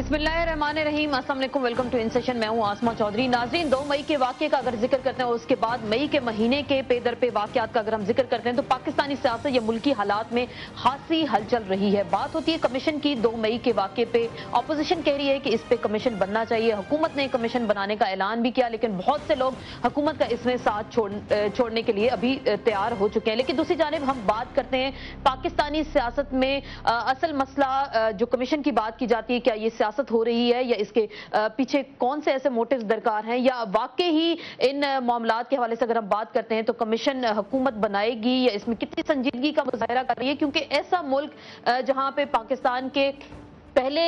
बिस्मिल्लाहिर्रहमानिर्रहीम, अस्सलाम वालेकुम, वेलकम टू इन सेशन। मैं हूं आसमा चौधरी। नाज़रीन, 2 मई के वाक़ये का अगर जिक्र करते हैं, उसके बाद मई के महीने के पे दर पे वाक़यात का अगर हम जिक्र करते हैं तो पाकिस्तानी सियासत या मुल्की हालात में खासी हलचल रही है। बात होती है कमीशन की। 2 मई के वाक़ये पे अपोजिशन कह रही है कि इस पे कमीशन बनना चाहिए। हुकूमत ने कमीशन बनाने का ऐलान भी किया, लेकिन बहुत से लोग हुकूमत का इसमें साथ छोड़ने के लिए अभी तैयार हो चुके हैं। लेकिन दूसरी जानिब हम बात करते हैं पाकिस्तानी सियासत में असल मसला जो कमीशन की बात की जाती है, क्या ये सियासत हो रही है या इसके पीछे कौन से ऐसे मोटिव्स दरकार हैं, या वाकई ही इन मामलात के हवाले से अगर हम बात करते हैं तो कमीशन हुकूमत बनाएगी या इसमें कितनी संजीदगी का मुजाहरा कर रही है। क्योंकि ऐसा मुल्क जहां पे पाकिस्तान के पहले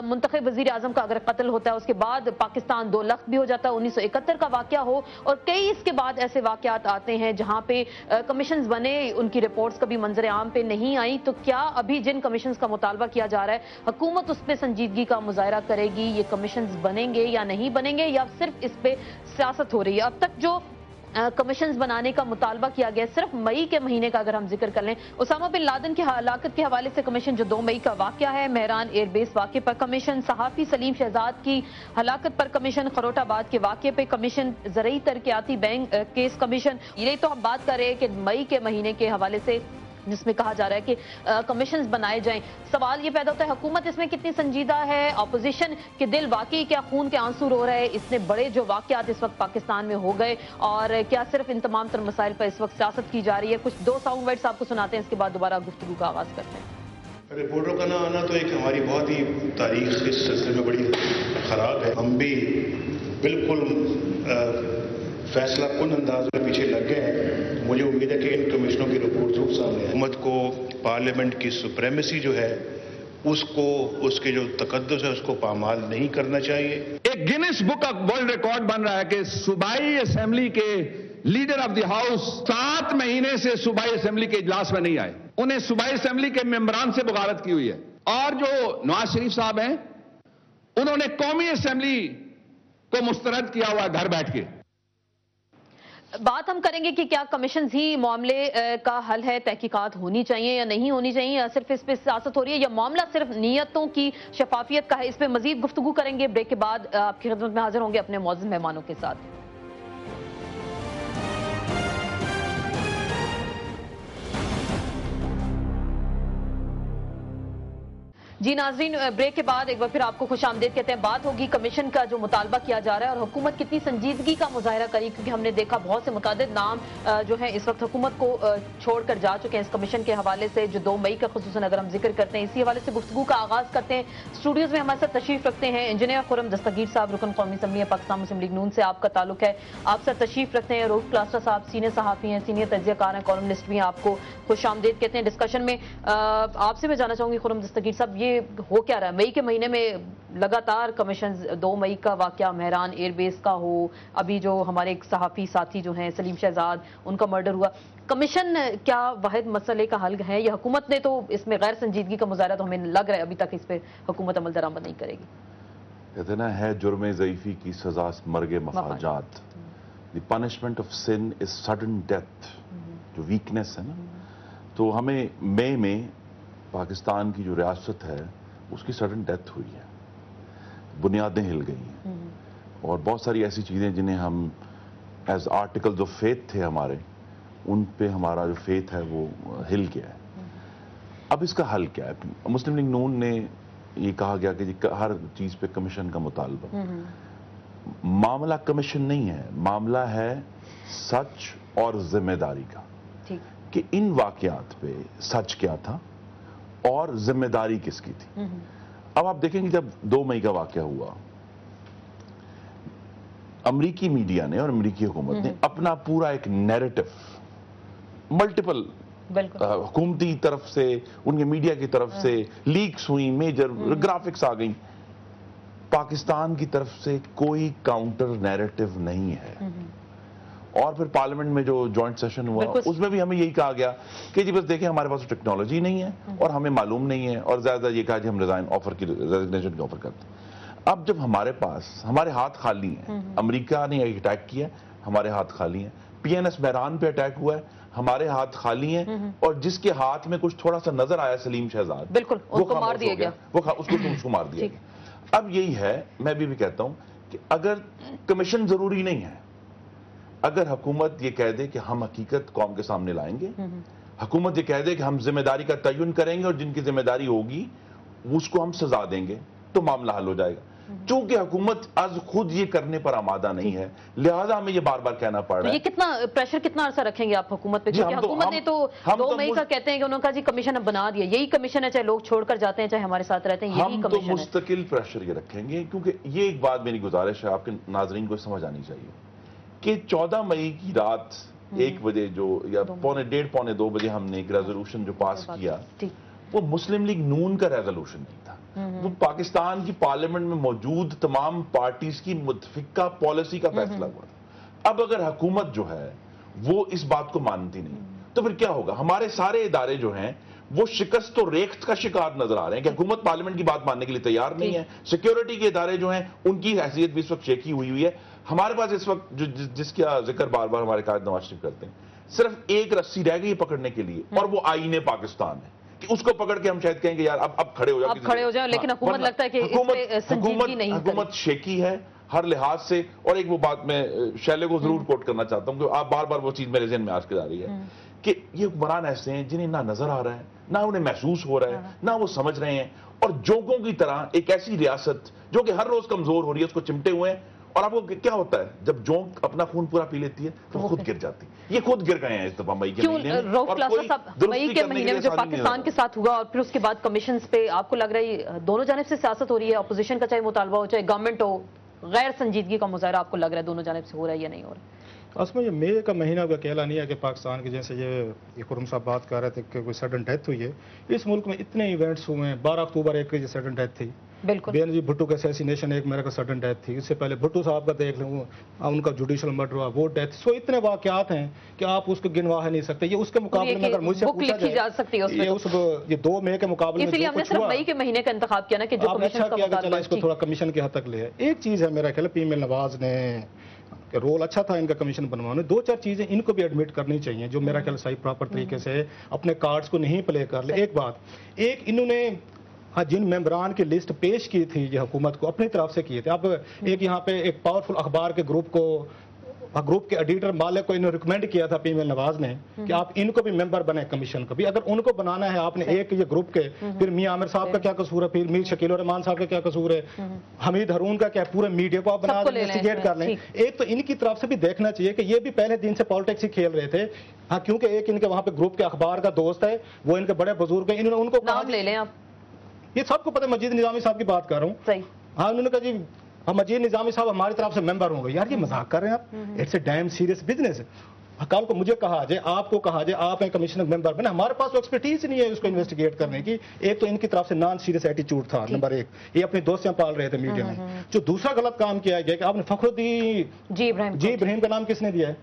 मुंतखब वजीर आजम का अगर कत्ल होता है, उसके बाद पाकिस्तान 2 लख्त भी हो जाता है, 1971 का वाकया हो, और कई इसके बाद ऐसे वाकयात आते हैं जहां पे कमीशंस बने, उनकी रिपोर्ट्स कभी मंजर आम पे नहीं आई। तो क्या अभी जिन कमीशंस का मुतालबा किया जा रहा है हुकूमत उस पर संजीदगी का मुजाहरा करेगी? ये कमीशंस बनेंगे या नहीं बनेंगे, या सिर्फ इस पे सियासत हो रही है? अब तक जो कमीशंस बनाने का मुतालबा किया गया, सिर्फ मई के महीने का अगर हम जिक्र कर लें, उसामा बिन लादेन की हलाकत के हवाले से कमीशन जो 2 मई का वाकया है, मेहरान एयरबेस वाकये पर कमीशन, सहाफी सलीम शहजाद की हलाकत पर कमीशन, खरोटाबाद के वाकये पे कमीशन, ज़रई तरक्याती बैंक केस कमीशन। ये तो हम बात कर रहे हैं कि मई के महीने के हवाले से जिसमें कहा जा रहा है कि कमीशंस बनाए जाएं। सवाल ये पैदा होता है हुकूमत इसमें कितनी संजीदा है, अपोजिशन के दिल वाकई क्या खून के आंसू रो रहे हैं इतने बड़े जो वाकयात इस वक्त पाकिस्तान में हो गए, और क्या सिर्फ इन तमाम तर मसाइल पर इस वक्त सियासत की जा रही है? कुछ 2 साउंड बाइट्स आपको सुनाते हैं, इसके बाद दोबारा गुफ्तगू का आगाज करते हैं। रिपोर्टरों का ना आना तो एक हमारी बहुत ही तारीख इस सिलसिले में बड़ी खराब है। हम भी बिल्कुल फैसला कुन अंदाज में पीछे लग गए हैं। मुझे उम्मीद है कि इन कमीशनों की रिपोर्ट जरूर सामने आए। हुकूमत को पार्लियामेंट की सुप्रीमेसी जो है उसको, उसके जो तकद्दुस है उसको पामाल नहीं करना चाहिए। एक गिनीज बुक का वर्ल्ड रिकॉर्ड बन रहा है कि सूबाई असेंबली के लीडर ऑफ द हाउस 7 महीने से सूबाई असेंबली के इजलास में नहीं आए। उन्हें सूबाई असेंबली के मेंबरान से बगावत की हुई है। और जो नवाज शरीफ साहब हैं, उन्होंने कौमी असेंबली को मुस्तरद किया हुआ घर बैठ के। बात हम करेंगे कि क्या कमीशन ही मामले का हल है, तहकीकात होनी चाहिए या नहीं होनी चाहिए, या सिर्फ इस पे सियासत हो रही है, या मामला सिर्फ नीयतों की शफाफियत का है? इस पे मजीद गुफ्तगू करेंगे। ब्रेक के बाद आपकी खिदमत में हाजिर होंगे अपने मौजूद मेहमानों के साथ। जी नाज़रीन, ब्रेक के बाद एक बार फिर आपको खुश आमदीद कहते हैं। बात होगी कमीशन का जो मुतालबा किया जा रहा है और हुकूमत कितनी संजीदगी का मुजाहरा करी, क्योंकि हमने देखा बहुत से मुतादिद नाम जो है इस वक्त हुकूमत को छोड़कर जा चुके हैं इस कमीशन के हवाले से, जो 2 मई का खुसूसन अगर हम जिक्र करते हैं। इसी हवाले से गुफ्तगू का आगाज करते हैं। स्टूडियोज में हमारे साथ तशरीफ रखते हैं इंजीनियर खुर्रम दस्तगीर साहब, रुकन कौमी असम्बली पाकिस्तान मुस्लिम लीग नून से आपका ताल्लुक है, आप सर तशरीफ रखते हैं। रूफ क्लास्टर साहब सीनियर सहाफ़ी हैं, सीनियर तज्ज़ियाकार हैं, कॉलमनिस्ट भी हैं, आपको खुश आमदीद कहते हैं डिस्कशन में। आपसे मैं जानना चाहूंगी खुर्रम दस्तगीर साहब, ये हो क्या रहा है? मई के महीने में लगातार कमीशन, 2 मई का वाकया मेहरान एयरबेस का हो, अभी जो हमारे एक सहाफ़ी साथी जो हैं सलीम शहजाद, उनका मर्डर हुआ, कमीशन क्या वाहिद मसले का हल है, या हुकूमत ने तो इसमें गैर संजीदगी का मुजाहरा, तो हमें लग रहा है अभी तक इस पर हुकूमत अमल दरामद नहीं करेगी? कहते ना है जुर्म ज़ईफ़ी की सजा मर्गे मफाजात। The punishment of sin is sudden death, जो वीकनेस है ना। तो हमें मई में पाकिस्तान की जो रियासत है उसकी सडन डेथ हुई है, बुनियादें हिल गई हैं, और बहुत सारी ऐसी चीज़ें जिन्हें हम एज आर्टिकल्स ऑफ फेथ थे हमारे, उन पे हमारा जो फेथ है वो हिल गया है। अब इसका हल क्या है? मुस्लिम लीग नून ने ये कहा गया कि हर चीज़ पे कमीशन का मुतालबा। मामला कमीशन नहीं है, मामला है सच और जिम्मेदारी का, कि इन वाकयात पे सच क्या था और जिम्मेदारी किसकी थी। अब आप देखेंगे जब 2 मई का वाकया हुआ, अमरीकी मीडिया ने और अमरीकी हुकूमत ने अपना पूरा एक नैरेटिव मल्टीपल हुकूमती तरफ से, उनके मीडिया की तरफ से लीक्स हुई, मेजर ग्राफिक्स आ गई। पाकिस्तान की तरफ से कोई काउंटर नैरेटिव नहीं है। और फिर पार्लियामेंट में जो जॉइंट सेशन हुआ उसमें भी हमें यही कहा गया कि जी बस देखें हमारे पास टेक्नोलॉजी नहीं है और हमें मालूम नहीं है, और ज्यादा ये कहा कि हम रेजिग्नेशन की ऑफर करते हैं। अब जब हमारे पास हमारे हाथ खाली हैं, अमेरिका ने अटैक किया, हमारे हाथ खाली हैं, PNS मेहरान पे अटैक हुआ है, हमारे हाथ खाली हैं, और जिसके हाथ में कुछ थोड़ा सा नजर आया सलीम शहजाद, बिल्कुल उसको मार दिया गया, उसको मार दिया गया। اب یہی ہے، میں بھی کہتا ہوں کہ اگر کمیشن ضروری نہیں ہے، اگر حکومت یہ کہہ دے کہ ہم حقیقت قوم کے سامنے لائیں گے، حکومت یہ کہہ دے کہ ہم ذمہ داری کا تعین کریں گے اور جن کی ذمہ داری ہوگی اس کو ہم سزا دیں گے، تو معاملہ حل ہو جائے گا۔ چونکہ حکومت آج خود یہ کرنے پر آمادہ نہیں ہے، لہذا ہمیں یہ بار بار کہنا پڑ رہا ہے۔ یہ کتنا پریشر، کتنا عرصہ رکھیں گے آپ حکومت پہ؟ کیونکہ حکومت نے تو 2 مئی کا کہتے ہیں کہ انہوں نے کہا جی کمیشن اب بنا دیا، یہی کمیشن ہے، چاہے لوگ چھوڑ کر جاتے ہیں چاہے ہمارے ساتھ رہتے ہیں، یہی ہم تو کمیشن ہے۔ مستقل پریشر یہ رکھیں گے، کیونکہ یہ ایک بات میری گزارش ہے آپ کے ناظرین کو سمجھ آنی چاہیے کہ 14 مئی کی رات 1 بجے جو یا 1:30-1:45-2 بجے ہم نے ایک ریزولوشن جو پاس کیا، وہ مسلم لیگ نون کا ریزولوشن نہیں تھا، وہ پاکستان کی پارلیمنٹ میں موجود تمام پارٹیز کی متفقہ پالیسی کا فیصلہ ہوا تھا۔ اب اگر حکومت جو ہے وہ اس بات کو مانتی نہیں تو پھر کیا ہوگا؟ ہمارے سارے ادارے جو ہیں وہ شکست و ریخت کا شکار نظر آ رہے ہیں کہ حکومت پارلیمنٹ کی بات ماننے کے لیے تیار نہیں ہے۔ سیکیورٹی کے ادارے جو ہیں ان کی حیثیت بھی اس وقت شیکی ہوئی ہے۔ ہمارے پاس اس وقت جس کا ذکر بار بار ہمارے قائد نواز شریف کرتے ہیں، صرف ایک رسی رہ گئی پکڑنے کے لیے، اور وہ آئین پاکستان ہے کہ اس کو پکڑ کے ہم شاید کہیں گے یار اب کھڑے ہو جاؤ، اب کھڑے ہو جائیں، لیکن حکومت لگتا ہے کہ اس پہ سنجیدگی نہیں ہے۔ حکومت شیکی ہے ہر لحاظ سے۔ اور ایک وہ بات میں شیلے کو ضرور کوٹ کرنا چاہتا ہوں کہ آپ بار بار وہ چیز میرے ذہن میں آج کے جا رہی ہے کہ یہ حکمران ایسے ہیں جنہیں نہ نظر آ رہا ہے، نہ انہیں محسوس ہو رہا ہے، نہ وہ سمجھ رہے ہیں، اور جوگوں کی طرح ایک ایسی ریاست جو کہ ہر روز کمزور ہو رہی ہے اس کو چمٹے ہوئے ہیں۔ اور آپ کو کیا ہوتا ہے جب جونگ اپنا خون پورا پی لیتی ہے تو وہ خود گر جاتی ہے۔ یہ خود گر گئے ہیں اس دفعہ مئی کے مہینے میں۔ روف کلاسا صاحب، مئی کے مہینے میں جو پاکستان کے ساتھ ہوا اور پھر اس کے بعد کمیشنز پہ آپ کو لگ رہا ہے دونوں جانب سے سیاست ہو رہی ہے، اپوزیشن کا چاہے مطالبہ ہو چاہے گورنمنٹ ہو، غیر سنجیدگی کا مظاہرہ آپ کو لگ رہا ہے دونوں جانب سے ہو رہا ہے یا نہیں ہو رہا ہے؟ اس میں یہ مئی کا مہینہ کا اکیلا نہیں ہے کہ پاکستان کے جیسے یہ خرم صاحب بات کر رہے تھے کہ کوئی سڈن ڈیتھ ہوئی ہے۔ اس ملک میں اتنے ایونٹس ہوئے ہیں۔ 12 اکتوبر ایک سڈن ڈیتھ تھی، بالکل بے نظیر بھٹو کا اسیسینیشن ایک میرا کا سڈن ڈیتھ تھی، اس سے پہلے بھٹو صاحب کا دیکھ لوں ان کا جوڈیشل مرڈر ہوا، وہ ڈیتھ۔ سو اتنے واقعات ہیں کہ آپ اس کو گنوا نہیں سکتے۔ یہ اس کے مقابلے میں اگر مجھ سے پوچھا جائے یہ 2 مئی کے مقابلے میں اس لیے ہم نے صرف مئی کے مہینے کا انتخاب کیا نا کہ جو کمیشن کا مطالبہ اس کو تھوڑا کمیشن کی حد تک لے۔ ایک چیز ہے میرا خیال ہے پی ایم ایل نواز نے رول اچھا تھا ان کا کمیشن بنوانے، 2-4 چیزیں ان کو بھی ایڈمٹ کرنی چاہیے جو میرا خیال صحیح پراپر طریقے سے اپنے کارڈز کو نہیں پلے کر لے۔ ایک بات، ایک انہوں نے جن ممبران کی لسٹ پیش کی تھی یہ حکومت کو اپنی طرف سے کیے تھے۔ اب ایک یہاں پہ ایک پاورفل اخبار کے گروپ کے ایڈیٹر مالک کو انہوں نے ریکمینڈ کیا تھا پی ایم ایل نواز نے کہ آپ ان کو بھی ممبر بنائیں کمیشن کا بھی۔ اگر ان کو بنانا ہے آپ نے ایک یہ گروپ کے، پھر میاں عامر صاحب کا کیا قصور ہے، پھر میر شکیل الرحمان صاحب کا کیا قصور ہے، حمید ہارون کا کیا، پورے میڈیا کو آپ بنا دیں، انویسٹیگیٹ کر لیں۔ ایک تو ان کی طرف سے بھی دیکھنا چاہیے کہ یہ بھی پہلے دن سے پالیٹکس ہی کھیل رہے تھے، ہاں کیونکہ ایک ان کے وہاں پہ گروپ کے اخبار کا دوست ہے، وہ ان کے بڑے بزرگ ہیں، انہوں نے ان کو نام لے لیں آپ، یہ سب کو پتہ ہے، مجید نظامی صاحب کی بات کر رہا ہوں۔ صحیح، ہاں انہوں نے کہا جی مجید نظامی صاحب ہماری طرف سے ممبر ہوں گے۔ یار یہ مذاق کر رہے ہیں آپ، it's a damn serious business. کل کو مجھے کہا جائے، آپ کو کہا جائے آپ ہیں کمیشنر ممبر بنے، ہمارے پاس تو ایکسپرٹیز نہیں ہے اس کو انویسٹیگیٹ کرنے کی۔ ایک تو ان کی طرف سے نان سیریس ایٹیچیوڈ تھا، نمبر 1 یہ اپنی دوستیاں پال رہے تھے میڈیا میں۔ جو دوسرا غلط کام کیا گیا کہ آپ نے فخرالدین جی ابراہیم کا نام کس نے دیا ہے؟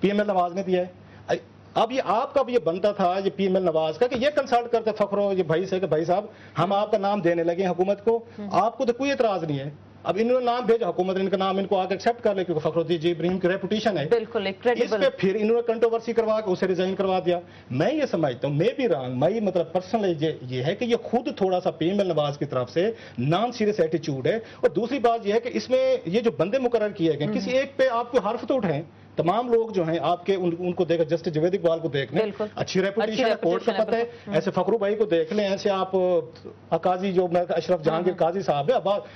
پی ایم ایل نواز نے دیا ہے۔ اب یہ آپ کا بھی یہ بنتا تھا یہ پی ایم ایل نواز کا کہ یہ کنسلٹ کرتے فخرو یہ بھائی سے کہ بھائی صاحب ہم آپ کا نام دینے لگے حکومت کو، آپ کو تو کوئی اعتراض نہیں ہے۔ اب انہوں نے نام بھیجا، حکومت نے ان کا نام ان کو آگے ایکسیپٹ کر لے کیونکہ فخرالدین جی ابراہیم کی ریپوٹیشن ہے، بالکل اس پہ پھر انہوں نے کنٹروورسی کروا کے اسے ریزائن کروا دیا۔ میں یہ سمجھتا ہوں میں بھی رانگ، میں مطلب پرسنلی یہ ہے کہ یہ خود تھوڑا سا پی ایم ایل نواز کی طرف سے نان سیریس ایٹیچیوڈ ہے۔ اور دوسری بات یہ ہے کہ اس میں یہ جو بندے مقرر کیے گئے کسی ایک پہ آپ کو حرف تو اٹھائیں، تمام لوگ جو ہیں آپ کے ان کو دیکھ، جسٹس جوید اقبال کو دیکھ لیں، اچھی ریپوٹیشن ہے، کورٹ کا پتہ ہے، ایسے فخرو بھائی کو دیکھ لیں، ایسے آپ قاضی جو اشرف جہانگیر قاضی صاحب ہے،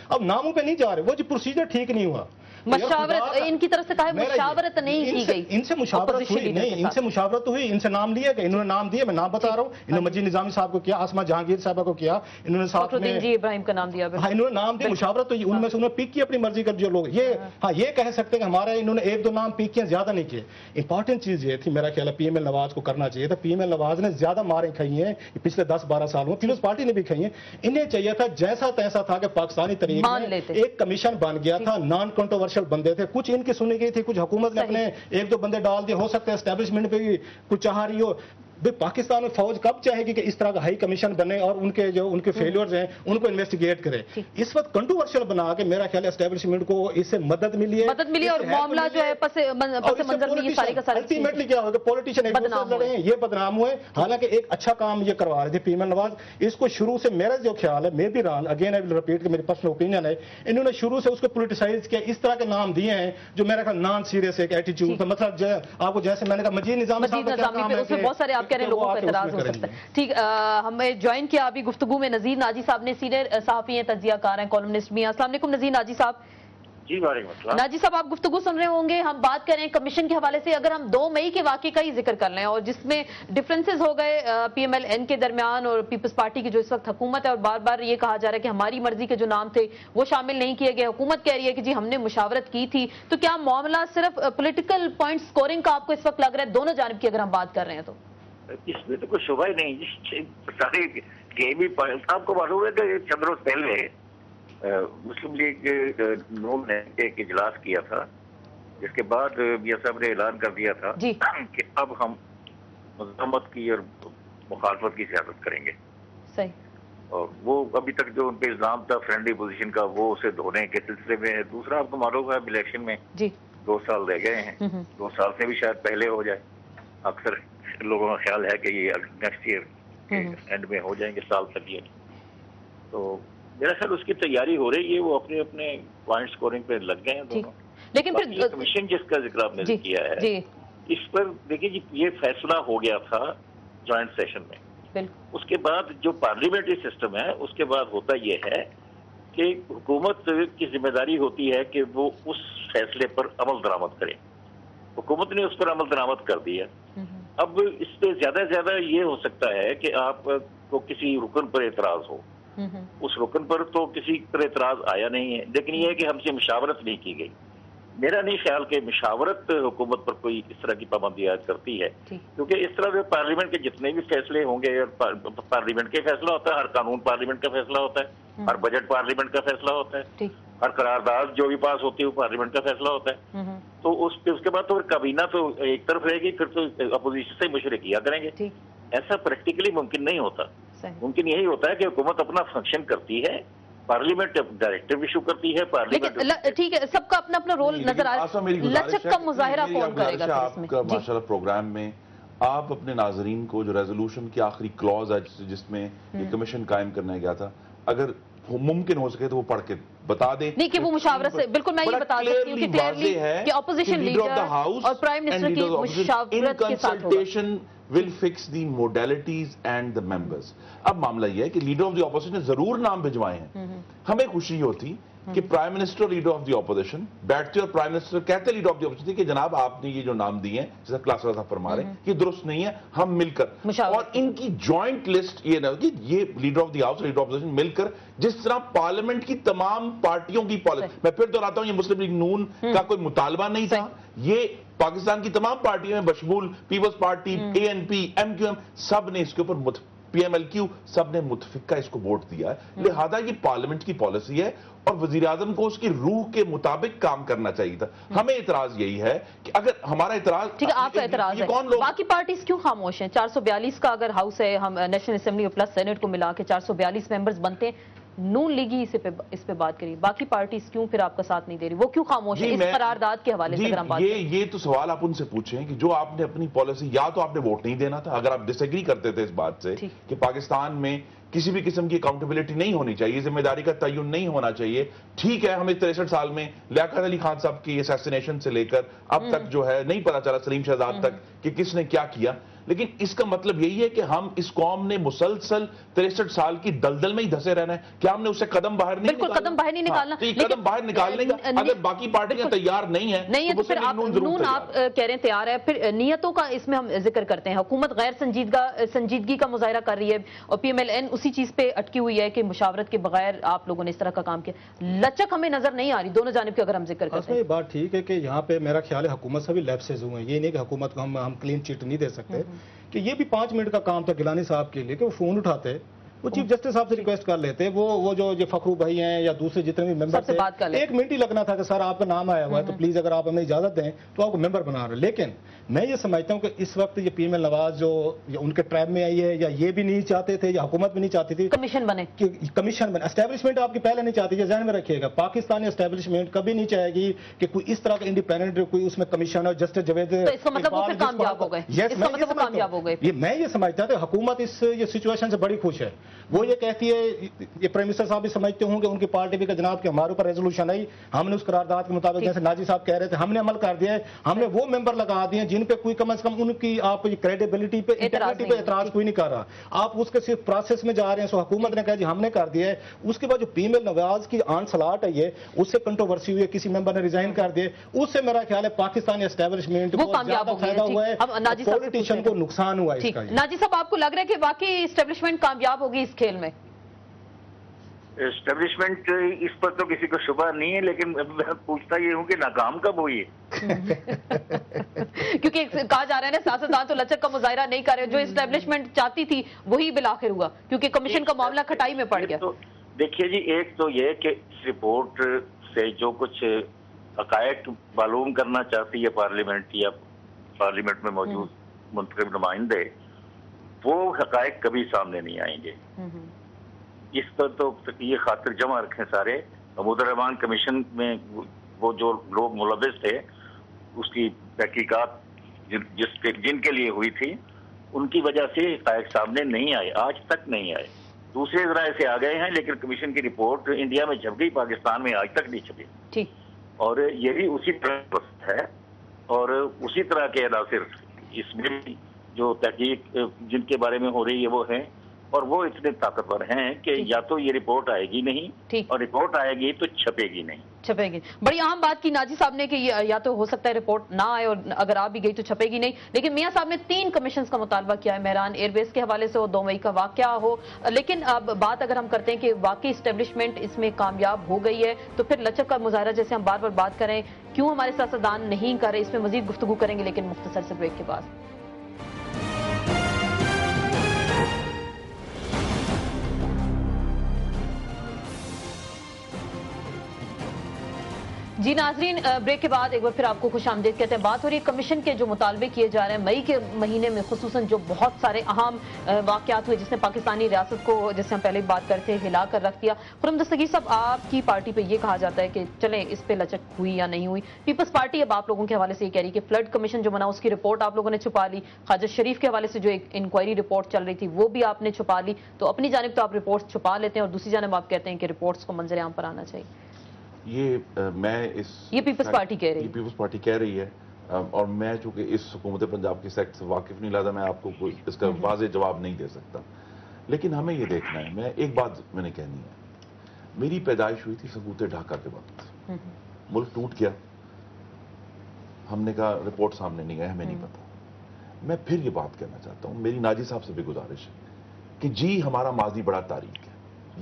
اب ناموں پہ نہیں جا رہے، وہ جو پروسیجر ٹھیک نہیں ہوا۔ مشاورت ان کی طرف سے کہا ہے مشاورت نہیں کی گئی، ان سے مشاورت ہوئی نہیں، ان سے مشاورت ہوئی، ان سے نام لیے گئے، انہوں نے نام دیا، میں نام بتا رہا ہوں، انہوں نے مجید نظامی صاحب کو کیا، آسما جہانگیر صاحبہ کو کیا، انہوں نے ساتھ میں جی ابراہیم کا نام دیا، ہاں انہوں نے نام دیا، مشاورت ہوئی، ان میں سے انہوں نے پک کی اپنی مرضی کر جو لوگ، یہ ہاں یہ کہہ سکتے ہیں کہ ہمارا انہوں نے 1-2 نام پک کیے، زیادہ نہیں کیے۔ امپورٹنٹ چیز یہ تھی میرا خیال ہے پی ایم ایل نواز کو کرنا چاہیے تھا، پی ایم ایل نواز نے زیادہ ماریں کھائی ہیں پچھلے 10-12 سالوں، پیپلز پارٹی نے بھی کھائی ہیں، انہیں چاہیے تھا جیسا تیسا تھا کہ پاکستانی طریقے میں ایک کمیشن بن گیا تھا، نان کنٹروورشل بندے تھے، کچھ ان کی سنی گئی تھی، کچھ حکومت نے اپنے 1-2 بندے ڈال دیے، ہو سکتا ہے اسٹیبلشمنٹ پہ بھی کچھ چاہ رہی ہو، भाई पाकिस्तान में फौज कब चाहेगी कि इस तरह का हाई कमीशन बने और उनके फेलियर्स हैं उनको इन्वेस्टिगेट करे। इस वक्त कंट्रोवर्शियल बना के मेरा ख्याल एस्टेब्लिशमेंट को इससे मदद मिली और मामला जो है अल्टीमेटली क्या होगा, पॉलिटिशियन एक दूसरे से लड़े हैं, ये बदनाम हुए। हालांकि एक अच्छा काम ये करवा रहे थे पीएम नवाज, इसको शुरू से मेरा जो ख्याल है, may be wrong, again I will repeat, मेरी पर्सनल ओपिनियन है, इन्होंने शुरू से उसको पॉलिटिसाइज किया, इस तरह के नाम दिए हैं जो मेरा ख्याल नॉन सीरियस एक एटीट्यूड था। मतलब आपको जैसे मैंने कहा मजीद निजामी पे बहुत सारे आप कह रहे हैं लोगों को एतराज हो सकता है। ठीक, हमें ज्वाइन किया अभी गुफ्तगू में नजीर नाजी साहब ने, सीनियर सहाफी हैं, तज्जियाकार हैं, कॉलमनिस्ट भी हैं। अस्सलाम वालेकुम नजीर नाजी साहब। जी वालेकुम अस्सलाम। नाजी साहब आप गुफ्तगू सुन रहे होंगे, हम बात कर रहे हैं कमीशन के हवाले से। अगर हम 2 मई के वाक़े का ही जिक्र कर लें और जिसमें डिफरेंसेस हो गए PMLN के दरमियान और पीपल्स पार्टी की जो इस वक्त हुकूमत है, और बार बार ये कहा जा रहा है कि हमारी मर्जी के जो नाम थे वो शामिल नहीं किए गए, हुकूमत कह रही है कि जी हमने मुशावरत की थी, तो क्या मामला सिर्फ पॉलिटिकल पॉइंट स्कोरिंग का आपको इस वक्त लग रहा है दोनों जानिब की अगर हम बात कर रहे हैं तो? इसमें तो कोई शुबा ही नहीं। सारे गेम ही आपको मालूम है कि चंद रोज पहले मुस्लिम लीग नून ने एक इजलास किया था, जिसके बाद मियां साहब ने ऐलान कर दिया था कि अब हम मज़ामत की और मुखालफत की सियासत करेंगे। सही। और वो अभी तक जो उन पे इल्जाम था फ्रेंडली पोजीशन का, वो उसे धोने के सिलसिले में। दूसरा आपको मालूम है इलेक्शन में 2 साल रह गए हैं, 2 साल से भी शायद पहले हो जाए। अक्सर लोगों का ख्याल है कि ये नेक्स्ट ईयर के एंड में हो जाएंगे, साल तक ये। तो मेरा ख्याल उसकी तैयारी हो रही है, वो अपने अपने पॉइंट स्कोरिंग पे लग गए हैं दोनों। लेकिन फिर कमीशन जिसका जिक्र आपने किया है, इस पर देखिए जी, ये फैसला हो गया था जॉइंट सेशन में। उसके बाद जो पार्लियामेंट्री सिस्टम है, उसके बाद होता यह है कि हुकूमत की जिम्मेदारी होती है कि वो उस फैसले पर अमल दरामद करे। हुकूमत ने उस पर अमल दरामद कर दिया। अब इस पे ज्यादा से ज्यादा ये हो सकता है कि आपको किसी रुकन पर एतराज हो, उस रुकन पर तो किसी पर एतराज आया नहीं है, लेकिन ये है कि हमसे मुशावरत नहीं की गई। मेरा नहीं ख्याल कि मुशावरत हुकूमत पर कोई इस तरह की पाबंदी आयद करती है, क्योंकि इस तरह से पार्लियामेंट के जितने भी फैसले होंगे, पार्लियामेंट का फैसला होता है, हर कानून पार्लियामेंट का फैसला होता है, हर बजट पार्लियामेंट का फैसला होता है, हर करारदाद जो भी पास होती है वो पार्लियामेंट का फैसला होता है। तो उसके बाद तो फिर काबीना तो एक तरफ रहेगी, फिर तो अपोजिशन से मुशवरे किया करेंगे। ऐसा प्रैक्टिकली मुमकिन नहीं होता। मुमकिन यही होता है कि हुकूमत अपना फंक्शन करती है, पार्लियामेंट डायरेक्टिव इशू करती है, पार्लियामेंट। ठीक है, सबका अपना अपना रोल नजर आ रहा है। लचक का मुजाहिरा कौन करेगा आपका माशाल्लाह प्रोग्राम में? आप अपने नाजरीन को जो रेजोल्यूशन की आखिरी क्लॉज है जिसमें ये कमीशन कायम करने गया था, अगर मुमकिन हो सके तो वो पढ़ के बता दें। नहीं कि वो मुशावरत से, बिल्कुल मैं ये बता सकती हूँ कि क्लियरली कि opposition leader of the house और प्राइम मिनिस्टर की मुशावरत के साथ होगा। will fix the modalities and the members। अब मामला यह है कि लीडर ऑफ द ऑपोजिशन ने जरूर नाम भिजवाए हैं। हमें खुशी होती कि prime minister leader of the opposition बैठते और प्राइम मिनिस्टर कहते लीडर ऑफ द ऑपोजिशन कि जनाब आपने ये जो नाम दिए हैं, जैसा क्लास साहब फरमा रहे हैं, ये दुरुस्त नहीं है, हम मिलकर, और इनकी जॉइंट लिस्ट ये ना कि ये leader of the house, leader of opposition मिलकर, जिस तरह पार्लियामेंट की तमाम पार्टियों की पॉलिसी, मैं फिर दोहराता हूं, ये मुस्लिम लीग नून का कोई मुतालबा नहीं था, ये पाकिस्तान की तमाम पार्टियों में बशमूल पीपल्स पार्टी, ANP, MQM, सब ने इसके ऊपर PMLQ सब ने मुतफिका इसको वोट दिया है। लिहाजा ये पार्लियामेंट की पॉलिसी है और वजीर आजम को उसकी रूह के मुताबिक काम करना चाहिए था। हमें इतराज यही है कि अगर हमारा इतराज, ठीक है आपका इतराज है, बाकी पार्टीज क्यों खामोश हैं? 442 का अगर हाउस है, हम नेशनल असेंबली प्लस सेनेट को मिला के 442 मेंबर्स बनते हैं, नून लीग ही इस पे बात करिए, बाकी पार्टीज क्यों फिर आपका साथ नहीं दे रही? वो क्यों खामोश है इस करारदाद के हवाले से? अगर हम बात ये तो सवाल आप उनसे पूछें कि जो आपने अपनी पॉलिसी, या तो आपने वोट नहीं देना था, अगर आप डिसएग्री करते थे इस बात से कि पाकिस्तान में किसी भी किस्म की अकाउंटेबिलिटी नहीं होनी चाहिए, जिम्मेदारी का तयन नहीं होना चाहिए, ठीक है, हमें 63 साल में लियाकत अली खान साहब की असैसिनेशन से लेकर अब तक जो है नहीं पता चला सलीम शहजाद तक कि किसने क्या किया, लेकिन इसका मतलब यही है कि हम इस कौम ने मुसलसल 63 साल की दलदल में ही धसे रहना है। क्या हमने उससे कदम बाहर नहीं बिल्कुल कदम बाहर नहीं निकालना, तो कदम बाहर निकालने का अगर बाकी पार्टियां तैयार नहीं है तो फिर आप नून आप कह रहे हैं तैयार है। फिर नियतों का इसमें हम जिक्र करते हैं, हुकूमत गैर संजीदगी का मुजाहिरा कर रही है और PMLN उसी चीज पे अटकी हुई है कि मुशावरत के बगैर आप लोगों ने इस तरह का काम किया। लचक हमें नजर नहीं आ रही दोनों जानिब की अगर हम जिक्र करते हैं। बात ठीक है कि यहाँ पे मेरा ख्याल है हुकूमत से भी लैप्सेस हुए हैं, ये नहीं कि हुकूमत को हम क्लीन चिट नहीं दे सकते, कि ये भी 5 मिनट का काम था गिलानी साहब के लिए कि वो फोन उठाते وہ چیف جسٹس صاحب سے ریکویسٹ کر لیتے. وہ جو فخرو بھائی ہیں یا دوسرے جتنے بھی ممبر تھے, 1 منٹ ہی لگنا تھا کہ سر آپ کا نام آیا ہوا ہے تو پلیز اگر آپ ہمیں اجازت دیں تو آپ کو ممبر بنا رہے ہیں. لیکن میں یہ سمجھتا ہوں کہ اس وقت یہ پی ایم ایل نواز جو ان کے ٹرائب میں آئی ہے, یا یہ بھی نہیں چاہتے تھے یا حکومت بھی نہیں چاہتی تھی کمیشن بنے, اسٹیبلشمنٹ آپ کی پہلے نہیں چاہتی تھی. ذہن میں رکھیے گا, پاکستانی اسٹیبلشمنٹ کبھی نہیں چاہے گی کہ کوئی اس طرح کا انڈیپینڈنٹ کوئی اس میں کمیشن ہو. جسٹس جاوید, تو اس کا مطلب وہ کامیاب ہو گئے. میں یہ سمجھتا تھا حکومت اس یہ سچویشن سے بڑی خوش ہے. وہ یہ کہتی ہے, یہ پرائم منسٹر صاحب بھی سمجھتے ہوں کہ ان کی پارٹی بھی کہ جناب کہ ہمارے اوپر ریزولوشن آئی, ہم نے اس قرارداد کے مطابق جیسے ناجی صاحب کہہ رہے تھے ہم نے عمل کر دیا ہے, ہم نے وہ ممبر لگا دیے جن پہ کوئی کم از کم ان کی آپ کریڈیبلٹی پہ انٹیگریٹی پہ اعتراض کوئی نہیں کر رہا. آپ اس کے صرف پروسیس میں جا رہے ہیں. سو حکومت نے کہا جی ہم نے کر دیا ہے. اس کے بعد جو پی ایم ایل نواز کی آن سلاٹ ہے یہ, اس سے کنٹروورسی ہوئی ہے, کسی ممبر نے ریزائن کر دیا, اس سے میرا خیال ہے پاکستانی اسٹیبلشمنٹ کو زیادہ فائدہ ہوا ہے, پولیٹیشین کو نقصان ہوا ہے اس کا. ناجی صاحب آپ کو لگ رہا ہے کہ واقعی اسٹیبلشمنٹ کامیاب ہوگی اس کھیل میں؟ اسٹیبلشمنٹ اس پر تو کسی کو شبہ نہیں ہے, لیکن میں پوچھتا یہ ہوں کہ ناکام کب ہوئی ہے؟ کیونکہ کہا جا رہا ہے نا سیاستدان تو لچک کا مظاہرہ نہیں کر رہے, جو اسٹیبلشمنٹ چاہتی تھی وہی بالآخر ہوا کیونکہ کمیشن کا معاملہ کھٹائی میں پڑ گیا. دیکھیے جی, ایک تو یہ کہ اس رپورٹ سے جو کچھ حقائق معلوم کرنا چاہتی ہے پارلیمنٹ یا پارلیمنٹ میں موجود منتخب نمائندے, وہ حقائق کبھی سامنے نہیں آئیں گے. اس پر تو یہ خاطر جمع رکھیں سارے. محمود الرحمان کمیشن میں وہ جو لوگ ملوث تھے, اس کی تحقیقات جن کے لیے ہوئی تھی, ان کی وجہ سے حقائق سامنے نہیں آئے, آج تک نہیں آئے. دوسرے ذرائع سے آ گئے ہیں, لیکن کمیشن کی رپورٹ انڈیا میں چھپ گئی, پاکستان میں آج تک نہیں چھپی. اور یہ بھی اسی طرح ہے, اور اسی طرح کے عناصر اس میں جو تحقیق جن کے بارے میں ہو رہی ہے وہ ہیں, اور وہ اتنے طاقتور ہیں کہ یا تو یہ رپورٹ آئے گی نہیں, اور رپورٹ آئے گی تو چھپے گی نہیں. بڑی اہم بات کی ناجی صاحب نے کہ یا تو ہو سکتا ہے رپورٹ نہ آئے, اور اگر آ بھی گئی تو چھپے گی نہیں. لیکن میاں صاحب نے 3 کمیشنز کا مطالبہ کیا ہے, مہران ایئر بیس کے حوالے سے ہو, 2 مئی کا واقعہ ہو. لیکن اب بات اگر ہم کرتے ہیں کہ واقعی اسٹیبلشمنٹ اس میں کامیاب ہو گئی ہے, تو پھر لچک کا مظاہرہ جیسے ہم بار بار بات کریں, کیوں ہمارے سیاستدان نہیں کر رہے, اس میں مزید گفتگو کریں گے لیکن مختصر سے بریک کے بعد. جی ناظرین, بریک کے بعد ایک بار پھر آپ کو خوش آمدید کہتے ہیں. بات ہو رہی ہے کمیشن کے جو مطالبے کیے جا رہے ہیں مئی کے مہینے میں, خصوصاً جو بہت سارے اہم واقعات ہوئے جس نے پاکستانی ریاست کو, جیسے ہم پہلے بات کرتے ہیں, ہلا کر رکھ دیا. خرم دستگیر صاحب, آپ کی پارٹی پہ یہ کہا جاتا ہے کہ چلیں اس پہ لچک ہوئی یا نہیں ہوئی. پیپلز پارٹی اب آپ لوگوں کے حوالے سے یہ کہہ رہی کہ فلڈ کمیشن جو بنا اس کی رپورٹ آپ لوگوں نے چھپا لی, خواجہ شریف کے حوالے سے جو ایک انکوائری رپورٹ چل رہی تھی وہ بھی آپ نے چھپا لی. تو اپنی جانب تو آپ رپورٹس چھپا لیتے ہیں, اور دوسری جانب آپ کہتے ہیں کہ رپورٹس کو منظر عام پر آنا چاہیے. یہ پیپلز پارٹی کہہ رہی ہے, اور میں چونکہ اس حکومت پنجاب کے سیکٹ سے واقف نہیں, لہذا میں آپ کو اس کا واضح جواب نہیں دے سکتا. لیکن ہمیں یہ دیکھنا ہے, میں ایک بات میں نے کہنی ہے, میری پیدائش ہوئی تھی ثبوت ڈھاکہ کے وقت, ملک ٹوٹ گیا, ہم نے کہا رپورٹ سامنے نہیں آئی, ہمیں نہیں پتا. میں پھر یہ بات کہنا چاہتا ہوں, میری ناجی صاحب سے بھی گزارش ہے کہ جی ہمارا ماضی بڑا تاریخ ہے.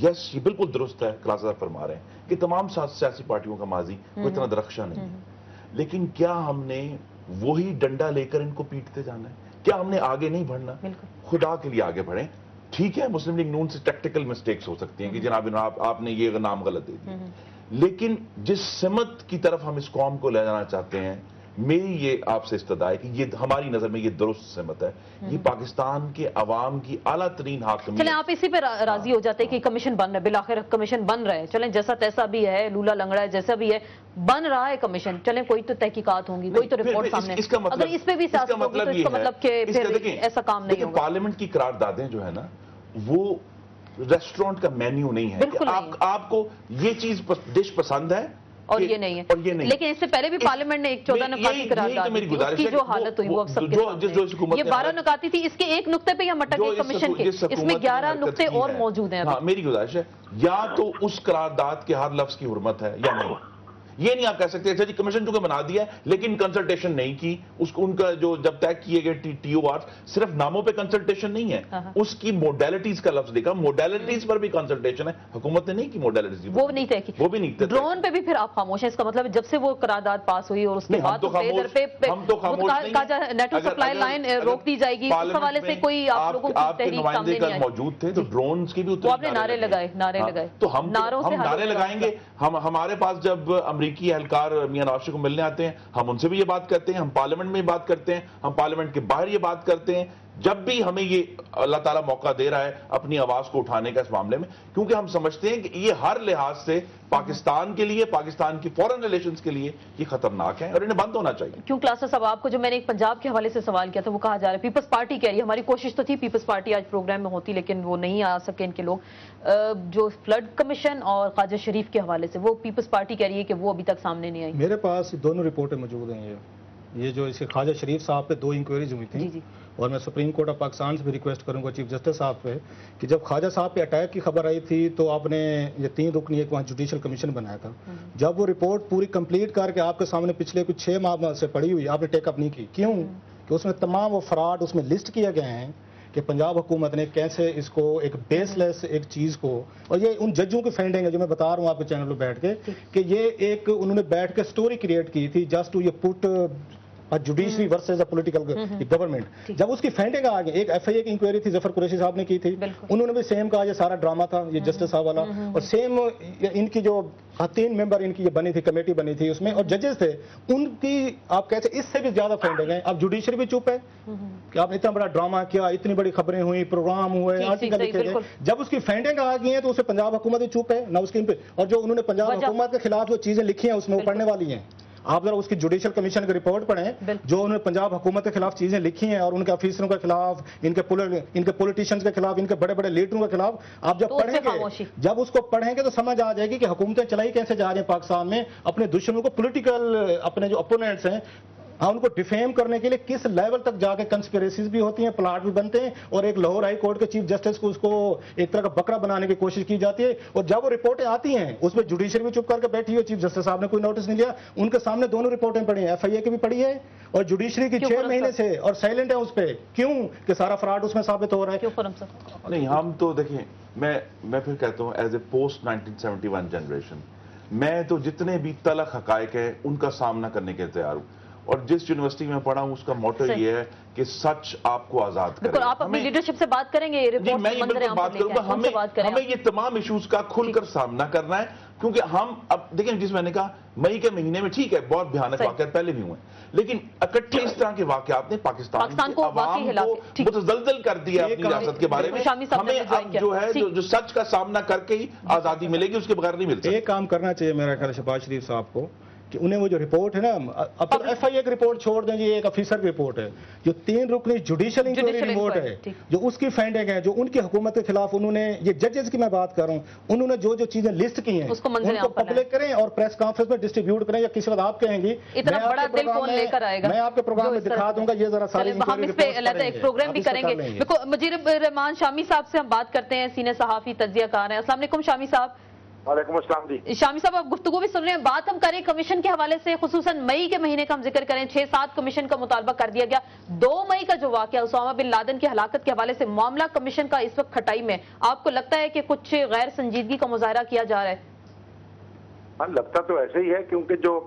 یس, یہ بالکل درست ہے, کلاس صاحب فرما رہے ہیں کہ تمام سیاسی پارٹیوں کا ماضی کوئی اتنا درخشاں نہیں ہے. لیکن کیا ہم نے وہی ڈنڈا لے کر ان کو پیٹتے جانا ہے؟ کیا ہم نے آگے نہیں بڑھنا؟ خدا کے لیے آگے بڑھیں. ٹھیک ہے, مسلم لیگ نون سے ٹیکٹیکل مسٹیکس ہو سکتی ہیں کہ جناب آپ نے یہ نام غلط دے دیا, لیکن جس سمت کی طرف ہم اس قوم کو لے جانا چاہتے ہیں, میری یہ آپ سے استدعا ہے کہ یہ ہماری نظر میں یہ درست سمت ہے. یہ پاکستان کے عوام کی اعلیٰ ترین حاکمیت. چلیں آپ اسی پہ راضی ہو جاتے ہیں کہ کمیشن بن رہا ہے, بالآخر کمیشن بن رہا ہے, چلیں جیسا تیسا بھی ہے, لولا لنگڑا ہے, جیسا بھی ہے, بن رہا ہے کمیشن, چلیں کوئی تو تحقیقات ہوں گی, کوئی تو رپورٹ سامنے. اگر اس پہ بھی سیاست ہوگی تو اس کا مطلب کہ پھر ایسا کام نہیں ہوگا. پارلیمنٹ کی قراردادیں جو ہے نا, وہ ریسٹورنٹ کا مینیو نہیں ہے کہ آپ کو یہ چیز ڈش پسند ہے اور یہ نہیں ہے. لیکن اس سے پہلے بھی پارلیمنٹ نے ایک 14 نکاتی قرارداد دی, اس کی جو حالت ہوئی وہ اب سب کے سامنے. یہ 12 نکاتی تھی, اس کے ایک نقطے پہ یہ مٹک ہے کمیشن کے, اس میں 11 نقطے اور موجود ہیں. میری گزارش ہے, یا تو اس قرارداد کے ہر لفظ کی حرمت ہے یا نہیں. یہ نہیں آپ کہہ سکتے اچھا جی کمیشن چونکہ بنا دیا ہے لیکن کنسلٹیشن نہیں کی. اس کو ان کا جو جب طے کیے گئے ٹی او آر صرف ناموں پہ کنسلٹیشن نہیں ہے, اس کی موڈیلٹیز کا لفظ دیکھا, موڈیلٹیز پر بھی کنسلٹیشن ہے. حکومت نے نہیں کی موڈیلٹیز, وہ نہیں طے کی, وہ بھی نہیں. ڈرون پہ بھی پھر آپ خاموش ہیں, اس کا مطلب جب سے وہ قرارداد پاس ہوئی اور اس کے بعد ہم تو خاموش نہیں. نیٹو سپلائی لائن روک دی جائے گی, اس حوالے سے کوئی آپ لوگوں کی تحریک سامنے نہیں آئی؟ موجود تھے تو ڈرونز کی بھی وہ آپ نے نعرے لگائے تو ہم نعرے لگائیں گے. ہمارے پاس جب امریکی اہلکار میاں نواز شریف کو ملنے آتے ہیں ہم ان سے بھی یہ بات کرتے ہیں, ہم پارلیمنٹ میں بات کرتے ہیں, ہم پارلیمنٹ کے باہر یہ بات کرتے ہیں, جب بھی ہمیں یہ اللہ تعالیٰ موقع دے رہا ہے اپنی آواز کو اٹھانے کا اس معاملے میں, کیونکہ ہم سمجھتے ہیں کہ یہ ہر لحاظ سے پاکستان کے لیے, پاکستان کی فورن ریلیشنز کے لیے یہ خطرناک ہے اور انہیں بند ہونا چاہیے. کیوں کلاسر صاحب, آپ کو جو میں نے ایک پنجاب کے حوالے سے سوال کیا تھا وہ کہا جا رہا ہے پیپلز پارٹی کہہ رہی ہے, ہماری کوشش تو تھی پیپلز پارٹی آج پروگرام میں ہوتی لیکن وہ نہیں آ سکے ان کے لوگ, جو فلڈ کمیشن اور خواجہ شریف کے حوالے سے وہ پیپلز پارٹی کہہ رہی ہے کہ وہ ابھی تک سامنے نہیں آئی. میرے پاس دونوں رپورٹیں موجود ہیں. یہ جو اسے خواجہ شریف صاحب پہ 2 انکوائریز ہوئی تھیں, اور میں سپریم کورٹ آف پاکستان سے بھی ریکویسٹ کروں گا چیف جسٹس صاحب پہ کہ جب خواجہ صاحب پہ اٹیک کی خبر آئی تھی تو آپ نے یہ 3 رکنی ایک وہاں جوڈیشل کمیشن بنایا تھا. جب وہ رپورٹ پوری کمپلیٹ کر کے آپ کے سامنے پچھلے کچھ 6 ماہ سے پڑی ہوئی, آپ نے ٹیک اپ نہیں کی. کیوں کہ اس میں تمام وہ فراڈ اس میں لسٹ کیے گئے ہیں کہ پنجاب حکومت نے کیسے اس کو ایک بیس لیس ایک چیز کو, اور یہ ان ججوں کی فائنڈنگ ہے جو میں بتا رہا ہوں آپ کے چینل پہ بیٹھ کے, کہ یہ ایک انہوں نے بیٹھ کے سٹوری کریٹ کی تھی جسٹ ٹو یہ پٹ جوڈیشری ورسز پولیٹیکل گورنمنٹ. جب اس کی فائنڈنگ آ گئی, ایک ایف آئی اے کی انکوائری تھی ظفر قریشی صاحب نے کی تھی, انہوں نے بھی سیم کہا یہ سارا ڈرامہ تھا یہ جسٹس صاحب والا, اور سیم ان کی جو 3 ممبر ان کی یہ بنی تھی کمیٹی بنی تھی اس میں, اور ججز تھے ان کی آپ کہتے ہیں اس سے بھی زیادہ فائنڈنگ ہے. اب جوڈیشری بھی چپ ہے کہ آپ نے اتنا بڑا ڈرامہ کیا, اتنی بڑی خبریں ہوئی, پروگرام ہوئے, آرٹیکل لکھے گئے, جب اس کی فائنڈنگ آ گئی ہیں تو اسے پنجاب حکومت بھی چپ ہے نہ اس کی, اور جو انہوں نے پنجاب حکومت کے خلاف جو چیزیں لکھی ہیں اس میں وہ پڑھنے والی ہیں. آپ ذرا اس کی جوڈیشل کمیشن کی رپورٹ پڑھیں جو انہوں نے پنجاب حکومت کے خلاف چیزیں لکھی ہیں, اور ان کے آفیسروں کے خلاف, ان کے پولیٹیشینز کے خلاف, ان کے بڑے بڑے لیڈروں کے خلاف آپ جب پڑھیں گے, جب اس کو پڑھیں گے تو سمجھ آ جائے گی کہ حکومتیں چلائی کیسے جا رہی ہیں پاکستان میں, اپنے دشمنوں کو پولیٹیکل اپنے جو اپوننٹس ہیں ان کو ڈیفیم کرنے کے لیے کس لیول تک جا کے کنسپیریسیز بھی ہوتی ہیں, پلاٹ بھی بنتے ہیں, اور ایک لاہور ہائی کورٹ کے چیف جسٹس کو اس کو ایک طرح کا بکرا بنانے کی کوشش کی جاتی ہے. اور جب وہ رپورٹیں آتی ہیں اس میں جوڈیشری بھی چپ کر کے بیٹھی ہے, چیف جسٹس صاحب نے کوئی نوٹس نہیں لیا, ان کے سامنے دونوں رپورٹیں پڑھی ہیں, ایف آئی اے کی بھی پڑھی ہے اور جوڈیشری کی 6 مہینے سے, اور سائلنٹ ہے اس پہ. کیوں کہ سارا فراڈ اس میں ثابت ہو رہا ہے. نہیں ہم تو دیکھیں, میں پھر کہتا ہوں ایز اے پوسٹ 1971 جنریشن میں تو جتنے بھی تلخ حقائق ہیں ان کا سامنا کرنے کے تیار ہوں, اور جس یونیورسٹی میں پڑھا ہوں اس کا موٹو یہ ہے کہ سچ آپ کو آزاد کرے. آپ اپنی لیڈرشپ سے بات کریں گے, جی میں یہ بالکل بات کروں گا, ہمیں یہ تمام ایشوز کا کھل کر سامنا کرنا ہے, کیونکہ ہم اب دیکھیں جس میں نے کہا مئی کے مہینے میں ٹھیک ہے بہت بھیانک واقعات پہلے بھی ہوئے, لیکن اکٹھے اس طرح کے واقعات نے پاکستان کو عوام کو متزلزل کر دیا اپنی ریاست کے بارے میں. ہمیں اب جو ہے جو سچ کا سامنا کر کے ہی آزادی ملے گی, اس کے بغیر نہیں مل سکتی. ایک کام کرنا چاہیے میرا خیال شہباز شریف صاحب کو کہ انہیں وہ جو رپورٹ ہے نا, اب ایف آئی اے کی رپورٹ چھوڑ دیں, یہ ایک افیسر کی رپورٹ ہے, جو 3 رکنی جوڈیشل انکوائری رپورٹ ہے جو اس کی فائنڈنگ ہے, جو ان کی حکومت کے خلاف انہوں نے, یہ ججز کی میں بات کر رہا ہوں, انہوں نے جو چیزیں لسٹ کی ہیں ان کو پبلک کریں اور پریس کانفرنس میں ڈسٹریبیوٹ کریں, یا کسی وقت آپ کہیں گی اتنا بڑا دل کون لے کر آئے گا, میں آپ کے پروگرام میں دکھا دوں گا, یہ ذرا ساری ہم اس پہ ایک پروگرام بھی کریں گے. مجیر الرحمان شامی صاحب سے ہم بات کرتے ہیں, سینئر صحافی تجزیہ کار ہیں. السلام علیکم شامی صاحب. وعلیکم السلام. جی شامی صاحب, آپ گفتگو بھی سن رہے ہیں, بات ہم کریں کمیشن کے حوالے سے, خصوصاً مئی کے مہینے کا ہم ذکر کریں, 6-7 کمیشن کا مطالبہ کر دیا گیا. 2 مئی کا جو واقعہ اسامہ بن لادن کی ہلاکت کے حوالے سے معاملہ کمیشن کا اس وقت کھٹائی میں, آپ کو لگتا ہے کہ کچھ غیر سنجیدگی کا مظاہرہ کیا جا رہا ہے؟ ہاں لگتا تو ایسے ہی ہے, کیونکہ جو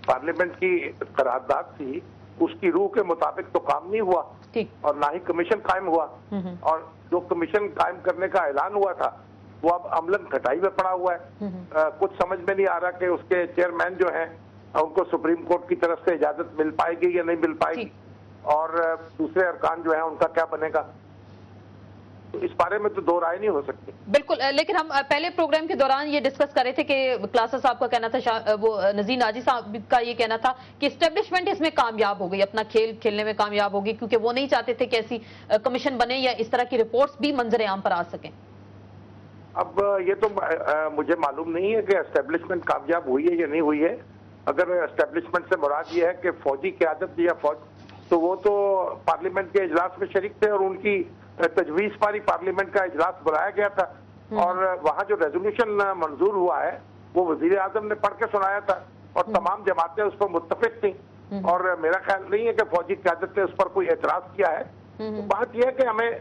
پارلیمنٹ کی قرارداد تھی اس کی روح کے مطابق تو کام نہیں ہوا, اور نہ ہی کمیشن قائم ہوا, اور جو کمیشن قائم کرنے کا اعلان ہوا تھا وہ اب عملاً کھٹائی میں پڑا ہوا ہے. کچھ سمجھ میں نہیں آ رہا کہ اس کے چیئرمین جو ہیں ان کو سپریم کورٹ کی طرف سے اجازت مل پائے گی یا نہیں مل پائے گی, اور دوسرے ارکان جو ہیں ان کا کیا بنے گا. تو اس بارے میں تو 2 رائے نہیں ہو سکتی. بالکل, لیکن ہم پہلے پروگرام کے دوران یہ ڈسکس کر رہے تھے کہ کلاسر صاحب کا کہنا تھا, وہ نذیر ناجی صاحب کا یہ کہنا تھا کہ اسٹیبلشمنٹ اس میں کامیاب ہو گئی, اپنا کھیل کھیلنے میں کامیاب ہوگی, کیونکہ وہ نہیں چاہتے تھے کہ ایسی کمیشن بنے یا اس طرح کی رپورٹس بھی منظر عام پر آ سکیں. اب یہ تو مجھے معلوم نہیں ہے کہ اسٹیبلشمنٹ کامیاب ہوئی ہے یا نہیں ہوئی ہے. اگر اسٹیبلشمنٹ سے مراد یہ ہے کہ فوجی قیادت یا فوج, تو وہ تو پارلیمنٹ کے اجلاس میں شریک تھے, اور ان کی تجویز پاری پارلیمنٹ کا اجلاس بلایا گیا تھا, اور وہاں جو ریزولوشن منظور ہوا ہے وہ وزیر اعظم نے پڑھ کے سنایا تھا, और तमाम जमातें उस पर मुत्तफिक थी, और मेरा ख्याल नहीं है कि फौजी क़यादत ने उस पर कोई एतराज किया है। तो बात यह है कि हमें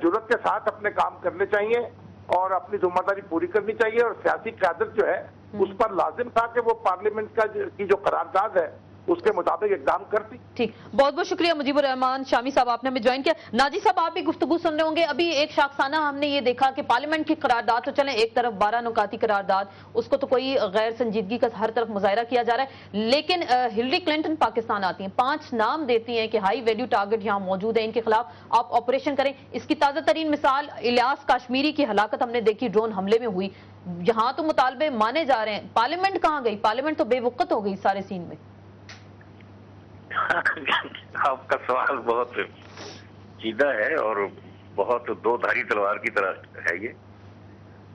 जुर्रत के साथ अपने काम करने चाहिए और अपनी जिम्मेदारी पूरी करनी चाहिए, और सियासी क़यादत जो है उस पर लाजिम था कि वो पार्लियामेंट की जो करारदाद है उसके मुताबिक एग्जाम करती। ठीक, बहुत बहुत शुक्रिया मुजीबुर रहमान शामी साहब, आपने हमें ज्वाइन किया। नाजी साहब, आप भी गुफ्तगू सुन रहे होंगे। अभी एक शाखसाना हमने ये देखा कि पार्लियामेंट की करारदाद तो चले एक तरफ, 12 नुकाती करारदाद, उसको तो कोई गैर संजीदगी का हर तरफ मुजाहरा किया जा रहा है, लेकिन हिलरी क्लिंटन पाकिस्तान आती हैं, 5 नाम देती हैं कि हाई वैल्यू टारगेट यहाँ मौजूद है, इनके खिलाफ आप ऑपरेशन करें। इसकी ताजा तरीन मिसाल इलियास काश्मीरी की हलाकत हमने देखी, ड्रोन हमले में हुई। यहाँ तो मुतालबे माने जा रहे हैं, पार्लियामेंट कहाँ गई? पार्लियामेंट तो बेवकूफ हो गई सारे सीन में। आपका सवाल बहुत सीधा है और बहुत दो धारी तलवार की तरह है ये।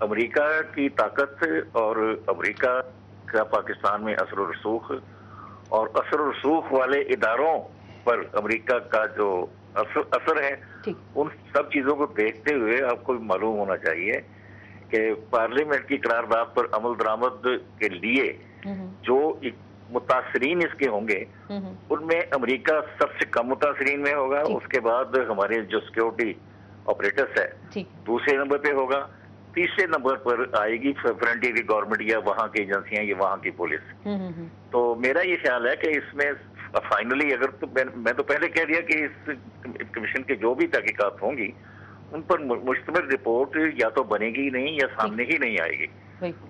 अमेरिका की ताकत और अमेरिका का पाकिस्तान में असर और रसूख, और असर और रसूख वाले इदारों पर अमेरिका का जो असर है, उन सब चीजों को देखते हुए आपको मालूम होना चाहिए कि पार्लियामेंट की करारदाद पर अमल दरामद के लिए जो मुतासरीन इसके होंगे उनमें अमेरिका सबसे कम मुतासरीन में होगा, उसके बाद हमारे जो सिक्योरिटी ऑपरेटर्स है दूसरे नंबर पे होगा, तीसरे नंबर पर आएगी फ्रंटियर गवर्नमेंट या वहाँ की एजेंसियां या वहाँ की पुलिस। तो मेरा ये ख्याल है कि इसमें फाइनली अगर तो मैं तो पहले कह दिया कि इस कमीशन की जो भी तहकीकात होंगी उन पर मुश्तमिल रिपोर्ट या तो बनेगी नहीं या सामने ही नहीं आएगी,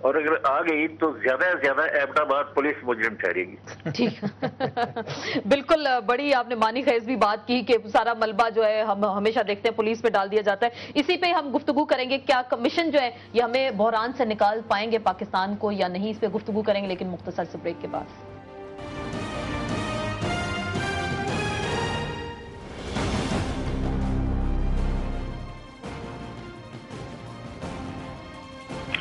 और अगर आ गई तो ज्यादा से ज्यादा एबटाबाद पुलिस मुजरिम ठहरेगी। ठीक बिल्कुल, बड़ी आपने मानी खैज भी बात की कि सारा मलबा जो है हम हमेशा देखते हैं पुलिस पे डाल दिया जाता है। इसी पे हम गुफ्तगू करेंगे, क्या कमीशन जो है ये हमें बहरान से निकाल पाएंगे पाकिस्तान को या नहीं, इस पे गुफ्तगू करेंगे, लेकिन मुख्तसर से ब्रेक के बाद।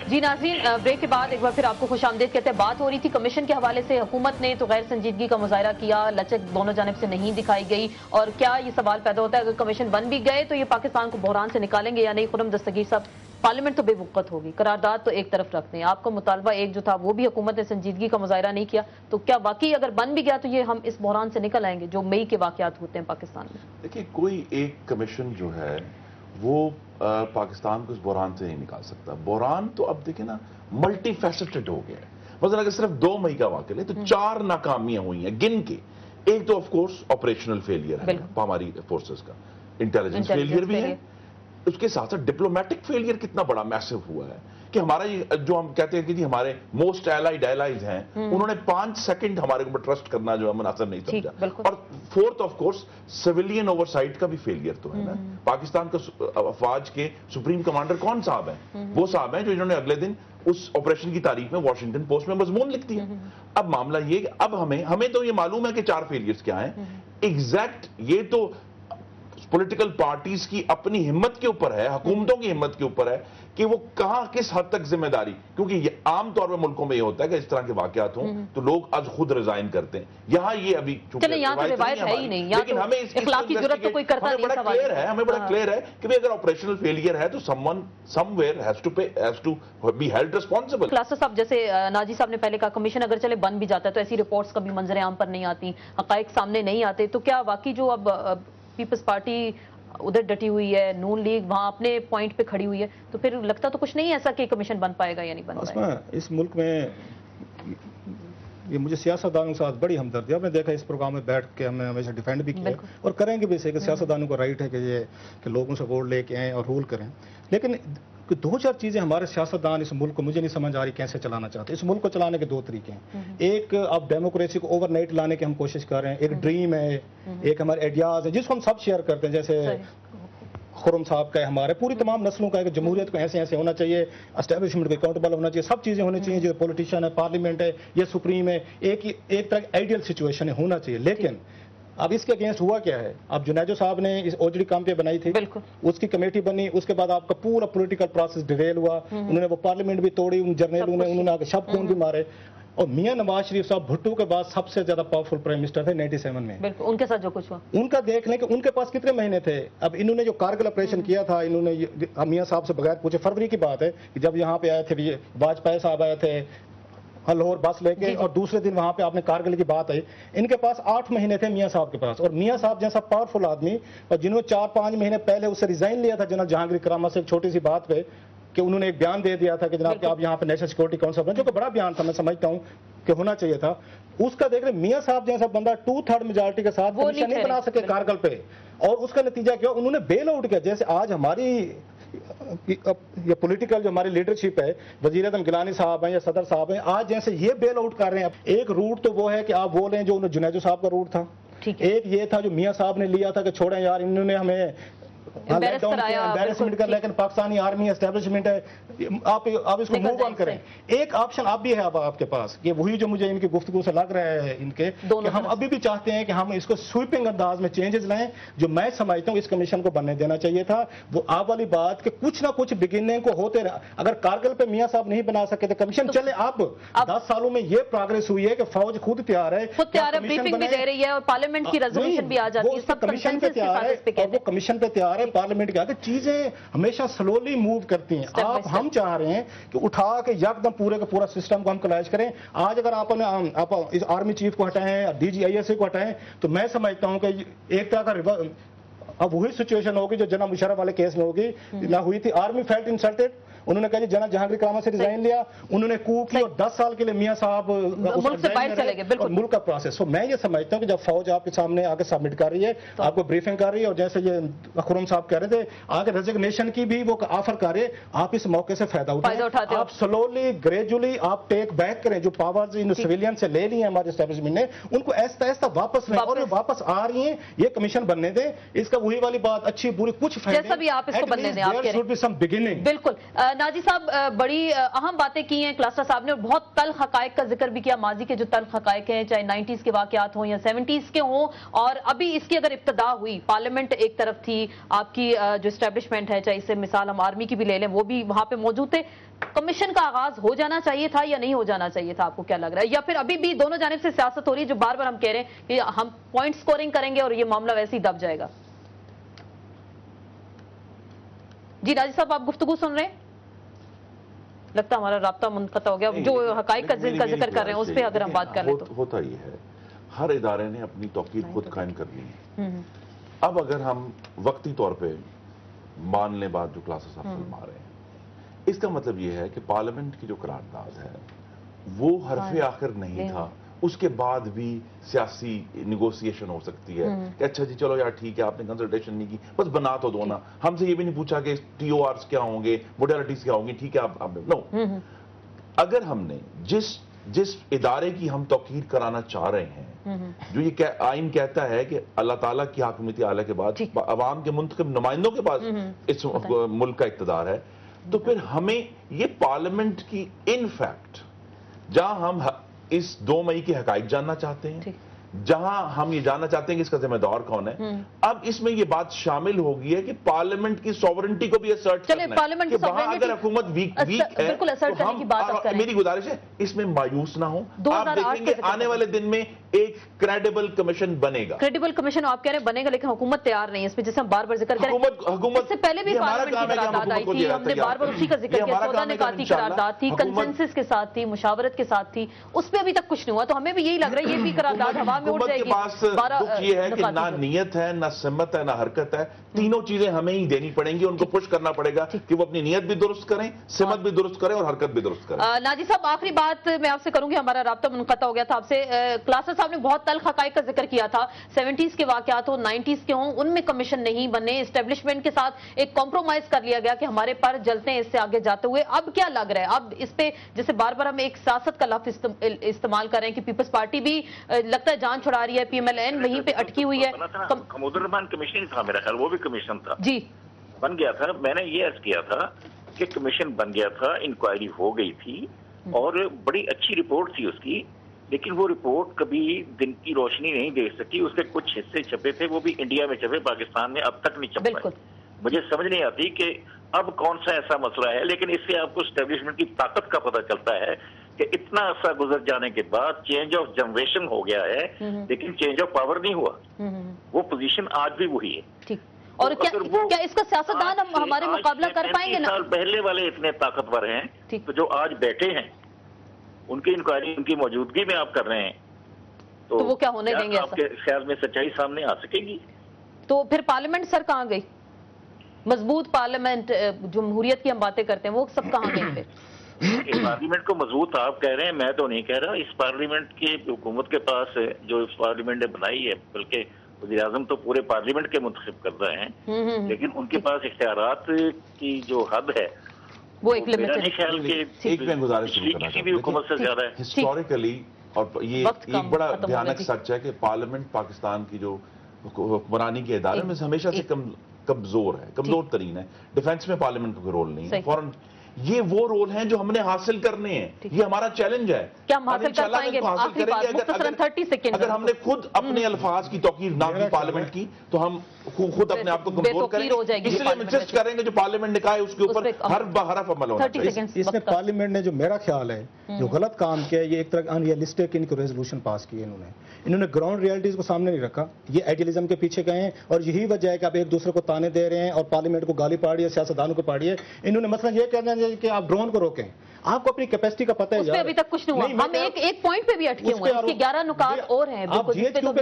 जी नाज़रीन, ब्रेक के बाद एक बार फिर आपको खुशामदीद कहते हैं। बात हो रही थी कमीशन के हवाले से, हुकूमत ने तो गैर संजीदगी का मुजाहरा किया, लचक दोनों जानिब से नहीं दिखाई गई, और क्या ये सवाल पैदा होता है अगर कमीशन बन भी गए तो ये पाकिस्तान को बहरान से निकालेंगे या नहीं? खुरम दस्तगीर साहब, पार्लियामेंट तो बेवकूफ होगी, करारदाद तो एक तरफ रखते हैं, आपका मुतालबा एक जो था वो भी हुकूमत ने संजीदगी का मुजाहरा नहीं किया, तो क्या वाकई अगर बन भी गया तो ये हम इस बहरान से निकल आएंगे जो मई के वाकयात होते हैं पाकिस्तान में? देखिए, कोई एक कमीशन जो है वो पाकिस्तान को इस बहरान से नहीं निकाल सकता। बहरान तो अब देखिए ना मल्टी फैसेटेड हो गया है। मतलब अगर सिर्फ 2 मई का वाकया ले तो 4 नाकामियां हुई हैं गिन के। एक तो ऑफ कोर्स ऑपरेशनल फेलियर है हमारी फोर्सेस का, इंटेलिजेंस फेलियर भी है, उसके साथ साथ डिप्लोमेटिक फेलियर कितना बड़ा मैसिव हुआ है कि हमारा ये जो हम कहते हैं कि जी हमारे मोस्ट एलाइज हैं, उन्होंने 5 सेकंड हमारे ऊपर ट्रस्ट करना जो है मुनासिब नहीं समझा। और fourth of course civilian oversight का भी फेलियर तो है ना। पाकिस्तान का अफवाज के सुप्रीम कमांडर कौन साहब हैं? वो साहब हैं जो इन्होंने अगले दिन उस ऑपरेशन की तारीख में वॉशिंगटन पोस्ट में मजमून लिख दिया। अब मामला ये कि अब हमें तो ये मालूम है कि 4 फेलियर्स क्या हैं एग्जैक्ट, ये तो पॉलिटिकल पार्टीज की अपनी हिम्मत के ऊपर है, हुकूमतों की हिम्मत के ऊपर है कि वो कहां किस हद तक जिम्मेदारी, क्योंकि ये आमतौर पर मुल्कों में ये होता है कि इस तरह के वाकयात हों तो लोग आज खुद रिजाइन करते हैं। यहाँ ये अभी लेकिन हमें इसकी जरूरत तो कोई करता नहीं, बड़ा क्लियर है, हमें बड़ा क्लियर है कि भाई अगर ऑपरेशनल फेलियर है तो someone somewhere has to be held responsible. Classes साहब, जैसे नाजी साहब ने पहले कहा कमीशन अगर चले बन भी जाता है तो ऐसी रिपोर्ट्स कभी मंजर आम पर नहीं आती, हकायक सामने नहीं आते, तो क्या वाकई जो अब पीपल्स पार्टी उधर डटी हुई है, नून लीग वहां अपने पॉइंट पे खड़ी हुई है, तो फिर लगता तो कुछ नहीं है ऐसा कि कमीशन बन पाएगा या नहीं बन पाएगा? इस मुल्क में ये मुझे सियासतदानों के साथ बड़ी हमदर्दी है। आपने देखा इस प्रोग्राम में बैठ के हमने हमेशा डिफेंड भी किया और करेंगे भी, कि सियासतदानों को राइट है कि लोगों से वोट लेके आएँ और रूल करें, लेकिन 2-4 चीजें हमारे सियासतदान इस मुल्क को मुझे नहीं समझ आ रही कैसे चलाना चाहते। इस मुल्क को चलाने के 2 तरीके हैं। एक, अब डेमोक्रेसी को ओवरनाइट लाने की हम कोशिश कर रहे हैं, एक ड्रीम है, एक हमारे आइडियाज है जिसको हम सब शेयर करते हैं, जैसे खुरम साहब का है, हमारे पूरी तमाम नस्लों का है कि जमहूरियत को ऐसे ऐसे होना चाहिए, एस्टेब्लिशमेंट को अकाउंटेबल होना चाहिए, सब चीजें होनी चाहिए, जो पॉलिटिशियन है, पार्लियामेंट है, ये सुप्रीम है, एक तरह की आइडियल सिचुएशन है, होना चाहिए। लेकिन अब इसके अगेंस्ट हुआ क्या है? अब जुनैजो साहब ने इस ओजड़ी काम पे बनाई थी, उसकी कमेटी बनी, उसके बाद आपका पूरा पॉलिटिकल प्रोसेस डिरेल हुआ, उन्होंने वो पार्लियामेंट भी तोड़ी, उन जर्नलों ने उन्होंने आके शब खून भी मारे। और मियां नवाज शरीफ साहब भुट्टो के बाद सबसे ज्यादा पावरफुल प्राइम मिनिस्टर थे 97 में। बिल्कुल, उनके साथ जो कुछ हुआ उनका देख लें कि उनके पास कितने महीने थे। अब इन्होंने जो कारगिल ऑपरेशन किया था, इन्होंने मियां साहब से बगैर पूछे, फरवरी की बात है कि जब यहाँ पे आए थे वाजपेयी साहब आए थे, लाहौर बस लेके, और दूसरे दिन वहां पे आपने कारगिल की बात आई, इनके पास 8 महीने थे मियां साहब के पास, और मियां साहब जैसा पावरफुल आदमी, और जिन्होंने 4-5 महीने पहले उससे रिजाइन लिया था जनरल जहांगीर करामा से, एक छोटी सी बात पे कि उन्होंने एक बयान दे दिया था कि जनाब कि आप यहाँ पे नेशनल सिक्योरिटी काउंसिल बने, जो कि बड़ा बयान था, मैं समझता हूँ कि होना चाहिए था। उसका देख रहे मियां साहब जैसा बंदा 2/3 मेजॉरिटी के साथ कमीशन नहीं बना सके कारगिल पे, और उसका नतीजा क्या, उन्होंने बेल आउट किया। जैसे आज हमारी ये पॉलिटिकल जो हमारी लीडरशिप है, वजीर आज़म गिलानी साहब हैं या सदर साहब हैं, आज जैसे ये बेल आउट कर रहे हैं। एक रूट तो वो है कि आप वो लें जो जुनैदो साहब का रूट था, एक ये था जो मियां साहब ने लिया था कि छोड़ें यार, इन्होंने हमें एम्बैरेसमेंट कर, लेकिन पाकिस्तानी आर्मी एस्टेब्लिशमेंट है, आप इसको मूव ऑन करें। एक ऑप्शन अब भी है अब आपके पास, ये वही जो मुझे इनकी गुफ्तगू से लग रहा है इनके, कि हम अभी भी चाहते हैं कि हम इसको स्वीपिंग अंदाज में चेंजेस लाएं, जो मैं समझता हूं इस कमीशन को बनने देना चाहिए था। वो आप वाली बात कि कुछ ना कुछ बिगिनिंग को होते रहा, अगर कारगिल पे मियां साहब नहीं बना सके तो कमीशन चले। अब 10 सालों में ये प्रोग्रेस हुई है कि फौज खुद तैयार है, ब्रीफिंग भी दे रही है, और पार्लियामेंट की रेजोल्यूशन भी आ जाती है, सब कमीशन पे तैयार है, वो कमीशन पे तैयार है, पार्लियामेंट के आगे चीजें हमेशा स्लोली मूव करती हैं। आप हम चाह रहे हैं कि उठा के यकदम पूरे का पूरा सिस्टम को हम क्लैश करें। आज अगर आप इस आर्मी चीफ को हटाएं, DGISA को हटाएं, तो मैं समझता हूं कि एक तरह का अब वही सिचुएशन होगी जो जनाब मुशर्रफ वाले केस में होगी ना हुई थी। आर्मी फेल्ट इंसल्टेड, उन्होंने कहा जी जनरल जहांगीर करामा से रिजाइन लिया, उन्होंने कू की, और 10 साल के लिए मियां साहब मुल्क से बाहर चले गए, बिल्कुल मुल्क का प्रोसेस। तो मैं ये समझता हूं कि जब फौज आपके सामने आके सबमिट कर रही है, आपको ब्रीफिंग कर रही है, और जैसे ये खुर्रम साहब कह रहे थे आगे रेजिग्नेशन की भी वो ऑफर कर रहे, आप इस मौके से फायदा उठाते, आप स्लोली ग्रेजुअली आप टेक बैक करें जो पावर्स इन सिविलियन से ले ली है हमारे एस्टेब्लिशमेंट ने, उनको ऐसा ऐसा वापस लें, और वापस आ रही है, ये कमीशन बनने दें। इसका वही वाली बात अच्छी बुरी कुछ जैसा भी आप इसको बनने दें, आप कह रहे हैं बिल्कुल। नाजी साहब बड़ी अहम बातें की हैं क्लास्टर साहब ने, और बहुत तल्ख हकायक का जिक्र भी किया, माजी के जो तल्ख हकायक हैं, चाहे 90s के वाकयात हों या 70s के हों, और अभी इसकी अगर इब्तदा हुई, पार्लियामेंट एक तरफ थी, आपकी जो एस्टेब्लिशमेंट है, चाहे इससे मिसाल हम आर्मी की भी ले लें, वो भी वहां पे मौजूद थे। कमीशन का आगाज हो जाना चाहिए था या नहीं हो जाना चाहिए था, आपको क्या लग रहा है? या फिर अभी भी दोनों जानिब से सियासत हो रही है, जो बार बार हम कह रहे हैं कि हम पॉइंट स्कोरिंग करेंगे और ये मामला वैसे ही दब जाएगा? जी नाजी साहब, आप गुफ्तगू सुन रहे हैं? लगता हमारा राब्ता मुनक़ता हो गया। जो हकाइक का जिक्र कर रहे हैं उस पर अगर हम बात कर रहे हैं तो होता ही है, हर इदारे ने अपनी तौकीर खुद कायम कर ली है। अब अगर हम वक्ती तौर पे मान लें बात जो क्लासेस साहब फरमा रहे हैं, इसका मतलब यह है कि पार्लियामेंट की जो करारदाद है वो हरफे आखिर नहीं था, उसके बाद भी सियासी निगोसिएशन हो सकती है कि अच्छा जी चलो यार ठीक है, आपने कंसल्टेशन नहीं की, बस बना तो दो ना, हमसे ये भी नहीं पूछा कि TORs क्या होंगे, मोडेलिटीज क्या होंगी, ठीक है आप नो। अगर हमने जिस इदारे की हम तौकीर कराना चाह रहे हैं, जो ये आइन कहता है कि अल्लाह ताला की हाकिमियत आला के बाद अवाम के मुंतखब नुमाइंदों के पास इस मुल्क का इक़्तिदार है, तो फिर हमें ये पार्लियामेंट की इनफैक्ट जहां हम इस 2 मई के हकाइक जानना चाहते हैं, जहां हम ये जानना चाहते हैं कि इसका जिम्मेदार कौन है, अब इसमें ये बात शामिल हो गई है कि पार्लियामेंट की सॉवरेनिटी को भी असर्ट करना है कि वहां अगर हुकूमत वीक है तो हम, मेरी गुजारिश है इसमें मायूस ना हो। आप देखेंगे आने वाले दिन में एक क्रेडिबल कमीशन बनेगा। क्रेडिबल कमीशन आप कह रहे हैं बनेगा, लेकिन हुकूमत तैयार नहीं है इसमें, जैसे हम बार बार जिक्र करें। हुकूमत से पहले भी पार्लियामेंट की करारदाद आई थी, हमने बार बार उसी का जिक्र किया, 14 निकात की करारदाद थी, कंसेंसस के साथ थी, मुशावरत के साथ थी, उस पर अभी तक कुछ नहीं हुआ। तो हमें भी यही लग रहा है ये भी करारदाद हवा में उड़ जाएगी। के पास दुख ये है कि ना नियत है, ना सिमत है, ना हरकत है, तीनों चीजें हमें ही देनी पड़ेंगी, उनको पुश करना पड़ेगा कि वो अपनी नियत भी दुरुस्त करें, सिमत भी दुरुस्त करें और हरकत भी दुरुस्त करें। नाजी साहब, आखिरी बात मैं आपसे करूंगी, हमारा राब्ता मुनक़ता हो गया था आपसे। क्लासेस साहब ने बहुत तल्ख हकाइक का जिक्र किया था, 70s के वाकयात हो, 90s के हों, उनमें कमीशन नहीं बने, एस्टेब्लिशमेंट के साथ एक कॉम्प्रोमाइज कर लिया गया कि हमारे पर जलते हैं इससे आगे जाते हुए। अब क्या लग रहा है, अब इस पे जैसे बार बार हम एक सियासत का लफ्ज़ इस्तेमाल कर रहे हैं कि पीपल्स पार्टी भी लगता है जान छुड़ा रही है, PMLN वहीं पे अटकी हुई है। खमोदुर्रहमान कमीशन था मेरा ख्याल, वो भी कमीशन था जी, बन गया था। मैंने ये अर्ज किया था कि कमीशन बन गया था, इंक्वायरी हो गई थी और बड़ी अच्छी रिपोर्ट थी उसकी, लेकिन वो रिपोर्ट कभी दिन की रोशनी नहीं दे सकी। उसके कुछ हिस्से छपे थे, वो भी इंडिया में छपे, पाकिस्तान में अब तक नहीं छप पाए। मुझे समझ नहीं आती कि अब कौन सा ऐसा मसला है, लेकिन इससे आपको एस्टेब्लिशमेंट की ताकत का पता चलता है कि इतना अरसा गुजर जाने के बाद चेंज ऑफ जनरेशन हो गया है, लेकिन चेंज ऑफ पावर नहीं हुआ। वो पोजीशन आज भी वही है। ठीक। और तो क्या इसका सियासतदान हम हमारे मुकाबला कर पाएंगे ना? साल पहले वाले इतने ताकतवर हैं तो जो आज बैठे हैं ان کی انکوائری ان کی موجودگی میں آپ کر رہے ہیں تو وہ کیا ہونے دیں گے؟ آپ کے خیال میں سچائی سامنے آ سکے گی؟ تو پھر پارلیمنٹ سر کہاں گئی؟ مضبوط پارلیمنٹ، جمہوریت کی ہم باتیں کرتے ہیں، وہ سب کہاں گئے پھر؟ پارلیمنٹ کو مضبوط آپ کہہ رہے ہیں، میں تو نہیں کہہ رہا. اس پارلیمنٹ کی حکومت کے پاس جو اس پارلیمنٹ نے بنائی ہے، بلکہ وزیر اعظم تو پورے پارلیمنٹ کے منتخب کر رہے ہیں، لیکن ان کے پاس اختیارات کی جو حد ہے وہ ایک میرا نہیں خیال کہ ایک میں گزارش کسی بھی حکومت سے زیادہ ہے. ہسٹوریکلی، اور یہ ایک بڑا بھیانک سچ ہے کہ پارلیمنٹ پاکستان کی جو حکمرانی کے ادارے میں ہمیشہ سے کمزور ہے، کمزور ترین ہے. ڈیفنس میں پارلیمنٹ کا کوئی رول نہیں ہے. فوراً یہ وہ رول ہیں جو ہم نے حاصل کرنے ہیں، یہ ہمارا چیلنج ہے. کیا ہم حاصل کر پائیں گے؟ آخری بات مختصراً 30 سیکنڈ. اگر ہم نے خود اپنے الفاظ کی توقیر نہ کی پارلیمنٹ کی تو ہم خود اپنے آپ کو کمزور کریں گے. اس لیے ہم انسسٹ کریں گے جو پارلیمنٹ نے کہا ہے اس کے اوپر ہر بحرف عمل ہونا چاہیے. اس میں پارلیمنٹ نے جو میرا خیال ہے جو غلط کام کیا ہے، یہ ایک طرح ان ریئلسٹک ان کو ریزولوشن پاس کیے انہوں نے گراؤنڈ ریئلٹیز کو سامنے نہیں رکھا. یہ ایڈیلزم کے پیچھے گئے ہیں اور یہی وجہ ہے کہ آپ ایک دوسرے کو تانے دے رہے ہیں اور پارلیمنٹ کو گالی پاڑی ہے، سیاستدانوں کو پاڑی ہے. انہوں نے مثلا یہ کہنا ہے کہ آپ ڈرون کو روکیں. آپ کو اپنی کیپیسٹی کا پتہ ہے، اس پہ ابھی تک کچھ نہیں ہوا. ہم ایک پوائنٹ پہ بھی اٹکے ہوئے ہیں، اس کے 11 نکات اور ہیں. آپ جی ایچ کیو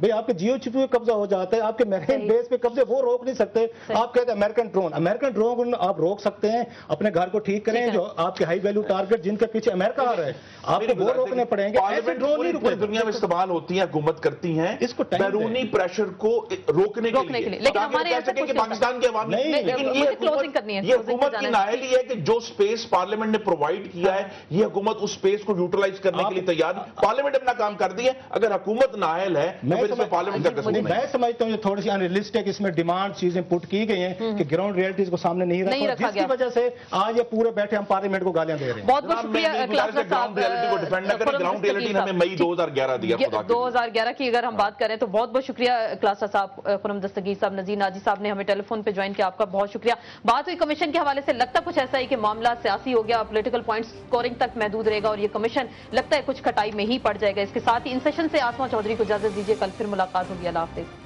پہ آپ کے جی ایچ کیو پہ قبضہ ہو جاتا ہے، آپ کے میرین بیس پہ قبضے وہ روک نہیں سکتے. آپ کہتے ہیں امریکن ڈرون آپ روک سکتے ہیں. اپنے گھر کو ٹھیک کریں، جو آپ کے ہائی ویلیو ٹارگٹ جن کے پیچھے امریکہ آ رہا ہے آپ کو وہ روکنے پڑیں گے. ایسے ڈرون نہیں رکے. دنیا میں استعمال ہوتی ہیں، حکومت کرتی ہیں اس کو بیرونی پریشر کو روکنے کے لیے، لیکن ہمارے کہہ سکیں کہ پاکستان کے عوام یہ حکومت کی نااہلی ہے کہ جو سپیس پارلیمنٹ نے پرووائڈ کیا ہے، یہ حکومت اس سپیس کو یوٹیلائز کرنے کے لیے تیار. پارلیمنٹ اپنا کام کر دی ہے. اگر حکومت نااہل ہے تو پھر اس میں پارلیمنٹ کا قصور نہیں. میں سمجھتا ہوں یہ تھوڑی سی انریلسٹک اس میں ڈیمانڈ چیزیں پٹ کی گئی ہیں کہ گراؤنڈ ریئلٹیز کو سامنے نہیں رکھا، جس کی وجہ سے آج یہ پورے بیٹھے ہم پارلیمنٹ کو گالیاں دے رہے ہیں. بہت بہت شکریہ گراؤنڈ ریئلٹی کو ڈیفینڈ نہ کریں. گراؤنڈ ریئلٹی ہمیں مئی 2011 دیا. 2011 کی اگر ہم بات کریں تو بہت بہت شکریہ کلاسا صاحب، خرم دستگیر صاحب، نذیر ناجی صاحب نے ہمیں ٹیلی فون پہ جوائن کیا. آپ کا بہت شکریہ. بات ہوئی کمیشن کے حوالے سے، لگتا کچھ ایسا ہے کہ معاملہ سیاسی ہو گیا، پولیٹیکل پوائنٹ سکورنگ تک محدود رہے گا اور یہ کمیشن لگتا ہے کچھ کھٹائی میں ہی پڑ جائے گا. اس کے ساتھ ہی ان سیشن سے آسما چودھری کو اجازت دیجیے. کل پھر ملاقات ہوگی. اللہ حافظ.